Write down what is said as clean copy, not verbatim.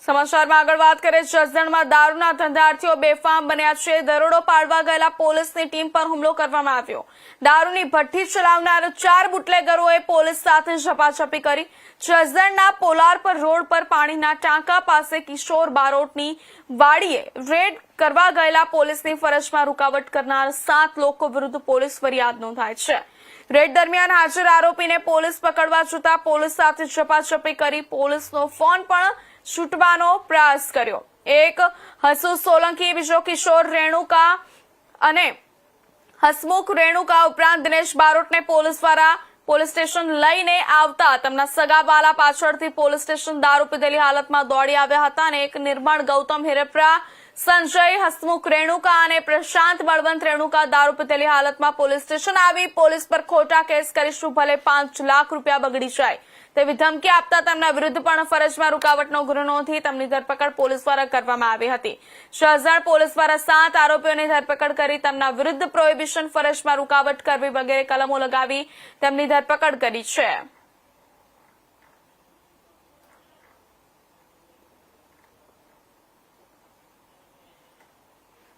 સમાચારમાં આગળ વાત કરીએ જસદણમાં દારૂના ધંધાર્થીઓ બેફામ બન્યા છે। દરોડો પાડવા ગયેલા પોલીસની ટીમ પર હુમલો કરવામાં આવ્યો। દારૂની ભઠ્ઠી ચલાવનાર 4 બુટલેગરોએ પોલીસ સાથે ઝપાઝપી કરી। જસદણના પોલારપર રોડ પર પાણીના ટાંકા પાસે કિશોર બારોટની વાડીએ રેડ કરવા ગયેલા પોલીસની ફરજમાં રૂકાવટ કરનાર 7 લોકો વિરુદ્ધ પોલીસ ફરિયાદ નોંધાઈ છે। રેડ દરમિયાન હાજર આરોપીને પોલીસ પકડવા જતા પોલીસ સાથે ઝપાઝપી કરી પોલીસનો ફોન પણ છૂટવાનો પ્રયાસ કર્યો। એક હસુ સોલંકી, બીજો કિશોર રેણુકા અને હસમુખ રેણુકા ઉપરાંત દિનેશ બારોટને પોલીસ દ્વારા પોલીસ સ્ટેશન લઈને આવતા તેમના સગાવાલા પાછળથી પોલીસ સ્ટેશન દારૂ પીધેલી હાલતમાં દોડી આવ્યા હતા અને એક નિર્મળ ગૌતમ હિરેપ્રા, સંજય હસમુખ રેણુકા અને પ્રશાંત બળવંત રેણુકા દારૂ પીધેલી હાલતમાં પોલીસ સ્ટેશન આવી પોલીસ પર ખોટા કેસ કરીશું ભલે 5 લાખ રૂપિયા બગડી જાય તેવી ધમકી આપતા તેમના વિરુદ્ધ પણ ફરજમાં રૂકાવટનો ગુનો નોંધી તેમની ધરપકડ પોલીસ દ્વારા કરવામાં આવી હતી। જસદણ પોલીસ દ્વારા 7 આરોપીઓની ધરપકડ કરી તેમના વિરુદ્ધ પ્રોહિબિશન, ફરજમાં રૂકાવટ કરવી વગેરે કલમો લગાવી તેમની ધરપકડ કરી છે।